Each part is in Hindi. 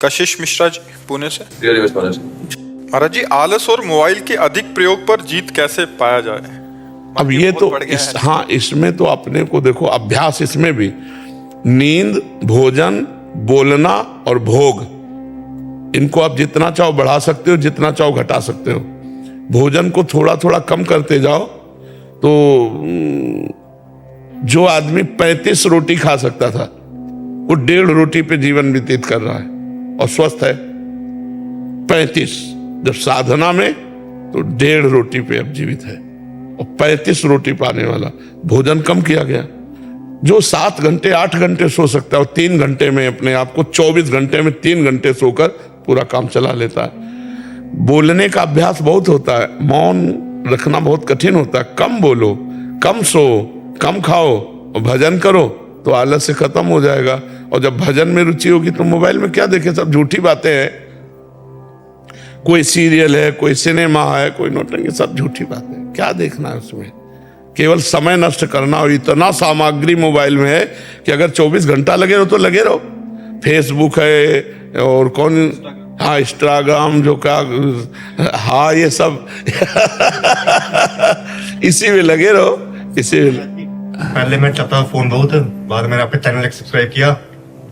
कशिश मिश्रा जी, पुणे से। महाराज जी, आलस और मोबाइल के अधिक प्रयोग पर जीत कैसे पाया जाए? अब ये तो हाँ, इसमें तो अपने को देखो, अभ्यास इसमें भी नींद, भोजन, बोलना और भोग, इनको आप जितना चाहो बढ़ा सकते हो, जितना चाहो घटा सकते हो। भोजन को थोड़ा थोड़ा कम करते जाओ तो जो आदमी 35 रोटी खा सकता था वो 1.5 रोटी पे जीवन व्यतीत कर रहा है और स्वस्थ है। 35 जब साधना में तो 1.5 रोटी पे अब जीवित है और 35 रोटी पाने वाला। भोजन कम किया गया। जो 7 घंटे 8 घंटे सो सकता है और 3 घंटे में अपने आप को 24 घंटे में 3 घंटे सोकर पूरा काम चला लेता है। बोलने का अभ्यास बहुत होता है, मौन रखना बहुत कठिन होता है। कम बोलो, कम सो, कम खाओ और भजन करो तो आलस से खत्म हो जाएगा। और जब भजन में रुचि होगी तो मोबाइल में क्या देखे, सब झूठी बातें हैं। कोई सीरियल है, कोई सिनेमा है, कोई नौटंकी, सब झूठी बातें। क्या देखना है उसमें? केवल समय नष्ट करना। और इतना सामग्री मोबाइल में है कि अगर 24 घंटा लगे रहो तो लगे रहो। फेसबुक है और कौन, हाँ इंस्टाग्राम, जो का, हाँ ये सब इसी में लगे रहो, इसी में। पहले मैं चलाता फोन बहुत, बाद में मैंने आपका चैनल सब्सक्राइब किया।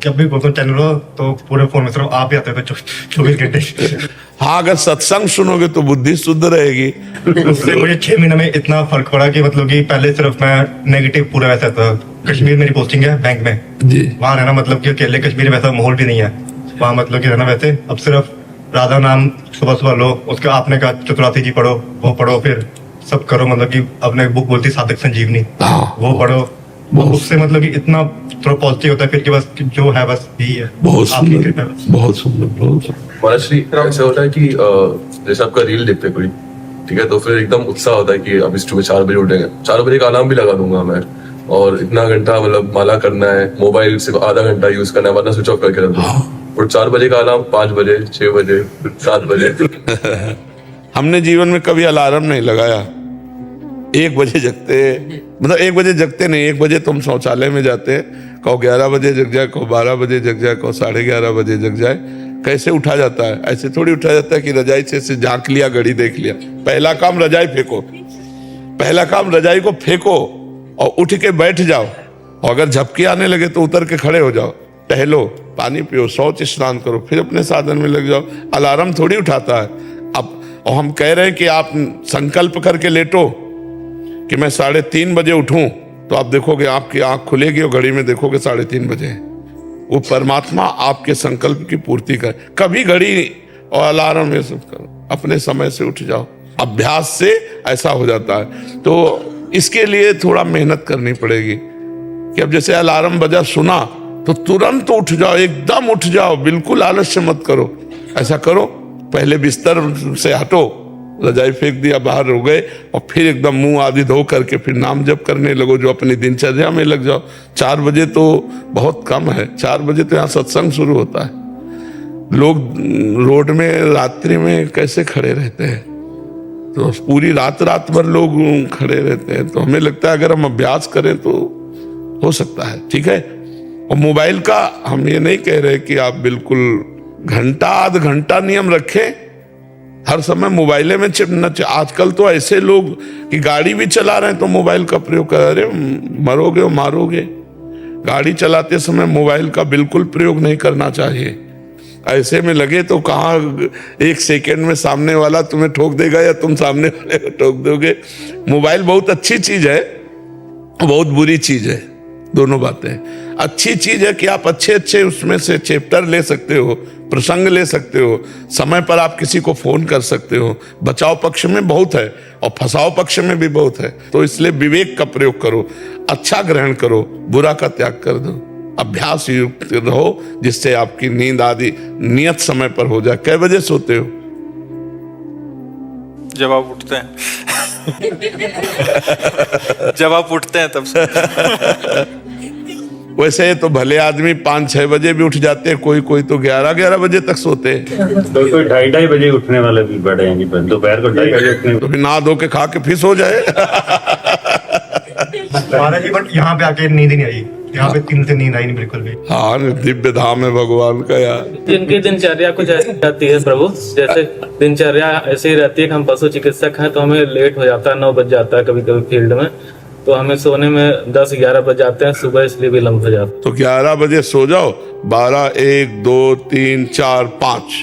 जब भी बोलता चैनल हो तो पूरे फोन में सिर्फ आप ही आते थे 24 घंटे। हाँ, अगर सत्संग सुनोगे तो बुद्धि शुद्ध रहेगी। उससे मुझे 6 महीने में इतना फर्क पड़ा कि मतलब कि पहले सिर्फ मैं नेगेटिव पूरा वैसा था। कश्मीर मेरी पोस्टिंग है बैंक में जी, वहाँ रहना मतलब कि अकेले कश्मीर में वैसा माहौल भी नहीं है वहाँ, मतलब कि रहना वैसे। अब सिर्फ राधा नाम सुबह सुबह लो, उसका आपने कहा चतुरासी जी पढ़ो, वो पढ़ो, फिर सब करो। मतलब कि अपने बुक बोलती साधक संजीवनी, वो पढ़ो। उससे मतलब कि इतना थोड़ा पॉजिटिव होता है फिर कि बस जो है बस यही है। बहुत सुंदर, बहुत सुंदर, बहुत सुंदर। महाराज ऐसा होता है कि जैसे आपका रील देखते कोई, ठीक है, तो फिर एकदम उत्साह होता है कि अब इस सुबह 4 बजे उठेंगे। 4 बजे का अलार्म भी लगा दूंगा मैं, और इतना घंटा मतलब माला करना है, मोबाइल सिर्फ आधा घंटा यूज करना है, वरना स्विच ऑफ करके रख दो। और 4 बजे का अलार्म 5 बजे, 6 बजे, 7 बजे। हमने जीवन में कभी अलार्म नहीं लगाया। 1 बजे जगते, मतलब 1 बजे जगते नहीं, 1 बजे तुम शौचालय में जाते, कहो 11 बजे जग जाए, कहो 12 बजे जग जाए, कहो 11:30 बजे जग जाए। कैसे उठा जाता है? ऐसे थोड़ी उठा जाता है कि रजाई से झांक लिया, घड़ी देख लिया। पहला काम रजाई फेंको, पहला काम रजाई को फेंको और उठ के बैठ जाओ। और अगर झपकी आने लगे तो उतर के खड़े हो जाओ, टहलो, पानी पियो, शौच स्नान करो, फिर अपने साधन में लग जाओ। अलार्म थोड़ी उठाता है। अब और हम कह रहे हैं कि आप संकल्प करके लेटो कि मैं 3:30 बजे उठूं, तो आप देखोगे आपकी आंख खुलेगी और घड़ी में देखोगे 3:30 बजे। वो परमात्मा आपके संकल्प की पूर्ति करे। कभी घड़ी और अलार्म ये सब करो, अपने समय से उठ जाओ। अभ्यास से ऐसा हो जाता है। तो इसके लिए थोड़ा मेहनत करनी पड़ेगी कि अब जैसे अलार्म बजा, सुना तो तुरंत उठ जाओ, एकदम उठ जाओ, बिल्कुल आलस्य मत करो। ऐसा करो, पहले बिस्तर से हटो, रजाई फेंक दिया, बाहर हो गए, और फिर एकदम मुंह आदि धो करके फिर नाम जप करने लगो, जो अपनी दिनचर्या में लग जाओ। 4 बजे तो बहुत कम है, 4 बजे तो यहाँ सत्संग शुरू होता है। लोग रोड में रात्रि में कैसे खड़े रहते हैं, तो पूरी रात भर लोग खड़े रहते हैं। तो हमें लगता है अगर हम अभ्यास करें तो हो सकता है, ठीक है। और मोबाइल का हम ये नहीं कह रहे कि आप बिल्कुल घंटा आध घंटा नियम रखें, हर समय मोबाइल में चिपना। आजकल तो ऐसे लोग कि गाड़ी भी चला रहे हैं तो मोबाइल का प्रयोग कर रहे, मरोगे और मारोगे। गाड़ी चलाते समय मोबाइल का बिल्कुल प्रयोग नहीं करना चाहिए। ऐसे में लगे तो कहाँ 1 सेकेंड में सामने वाला तुम्हें ठोक देगा या तुम सामने वाले को ठोक दोगे। मोबाइल बहुत अच्छी चीज है, बहुत बुरी चीज है, दोनों बातें। अच्छी चीज है कि आप अच्छे उसमें से चैप्टर ले सकते हो, प्रसंग ले सकते हो, समय पर आप किसी को फोन कर सकते हो। बचाव पक्ष में बहुत है और फंसाव पक्ष में भी बहुत है। तो इसलिए विवेक का प्रयोग करो, अच्छा ग्रहण करो, बुरा का त्याग कर दो। अभ्यास युक्त रहो जिससे आपकी नींद आदि नियत समय पर हो जाए। कै बजे सोते हो? जब आप उठते हैं। जब आप उठते हैं तब से। वैसे तो भले आदमी 5-6 बजे भी उठ जाते हैं, कोई तो 11 बजे तक सोते हैं। तो कोई 2:30 बजे उठने वाले भी बड़े हैं, दोपहर को 2:30 बजे उठने। तो फिर नहा धो के खा के फिर सो जाए। महाराज जी, बट यहाँ पे आके नींद नहीं आई। यहाँ पे 3 से नींद आई नहीं बिल्कुल भी। हाँ, दिव्य धाम है भगवान का यार। इनकी दिनचर्या कुछ ऐसी रहती है प्रभु, जैसे दिनचर्या ऐसी रहती है कि हम पशु चिकित्सक हैं तो हमें लेट हो जाता है, 9 बज जाता है कभी कभी फील्ड में, तो हमें सोने में 10-11 बज जाते हैं, सुबह इसलिए भी लंब हो जाता है। तो 11 बजे सो जाओ, 12, 1, 2, 3, 4, 5,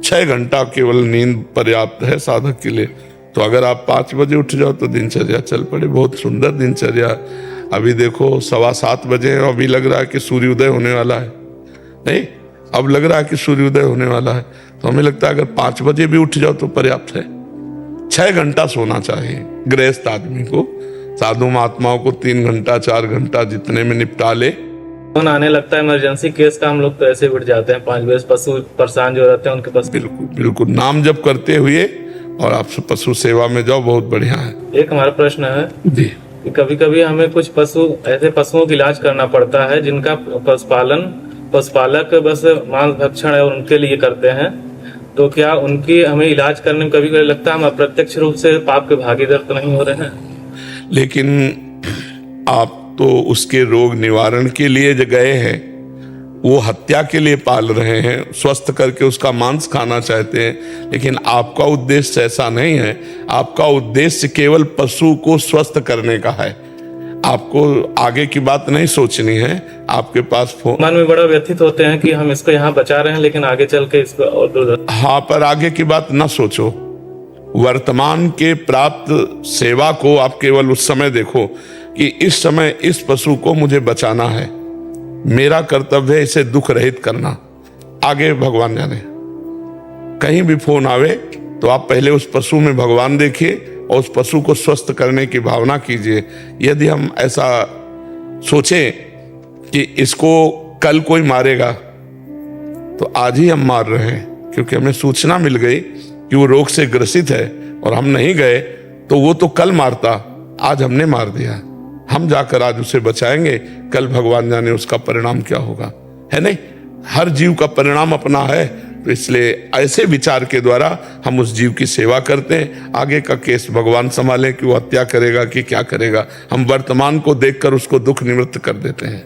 6 घंटा केवल नींद पर्याप्त है साधक के लिए। तो अगर आप 5 बजे उठ जाओ तो दिनचर्या चल पड़े। बहुत सुंदर दिनचर्या। अभी देखो 7:15 बजे हैं, अभी लग रहा है कि सूर्योदय होने वाला है। नहीं, अब लग रहा है कि सूर्योदय होने वाला है। तो हमें लगता है अगर 5 बजे भी उठ जाओ तो पर्याप्त है। 6 घंटा सोना चाहिए गृहस्थ आदमी को। साधु महात्माओं को 3 घंटा 4 घंटा जितने में निपटा ले। फोन आने लगता है इमरजेंसी केस का, हम लोग तो ऐसे उठ जाते हैं 5 बजे। पशु परेशान जो रहते हैं उनके पास बिल्कुल बिल्कुल नाम जप करते हुए और आप पशु सेवा में जाओ, बहुत बढ़िया है। एक हमारा प्रश्न है जी, कि कभी कभी हमें कुछ ऐसे पशुओं का इलाज करना पड़ता है जिनका पशुपालक बस मांस भक्षण है और उनके लिए करते हैं, तो क्या उनकी हमें इलाज करने में कभी कभी लगता है हम अप्रत्यक्ष रूप से पाप के भागीदार तो नहीं हो रहे हैं? लेकिन आप तो उसके रोग निवारण के लिए जो गए हैं, वो हत्या के लिए पाल रहे हैं, स्वस्थ करके उसका मांस खाना चाहते हैं। लेकिन आपका उद्देश्य ऐसा नहीं है। आपका उद्देश्य केवल पशु को स्वस्थ करने का है। आपको आगे की बात नहीं सोचनी है। आपके पास मन में बड़ा व्यथित होते हैं कि हम इसको यहाँ बचा रहे हैं लेकिन आगे चल के इसको और दूर। हाँ, पर आगे की बात ना सोचो। वर्तमान के प्राप्त सेवा को आप केवल उस समय देखो कि इस समय इस पशु को मुझे बचाना है, मेरा कर्तव्य है इसे दुख रहित करना। आगे भगवान जाने। कहीं भी फोन आवे तो आप पहले उस पशु में भगवान देखिए और उस पशु को स्वस्थ करने की भावना कीजिए। यदि हम ऐसा सोचें कि इसको कल कोई मारेगा, तो आज ही हम मार रहे हैं, क्योंकि हमें सूचना मिल गई कि वो रोग से ग्रसित है और हम नहीं गए तो वो तो कल मारता, आज हमने मार दिया। हम जाकर आज उसे बचाएंगे, कल भगवान जाने उसका परिणाम क्या होगा, है नहीं? हर जीव का परिणाम अपना है। तो इसलिए ऐसे विचार के द्वारा हम उस जीव की सेवा करते हैं। आगे का केस भगवान संभाले कि वो हत्या करेगा कि क्या करेगा। हम वर्तमान को देखकर उसको दुख निवृत्त कर देते हैं।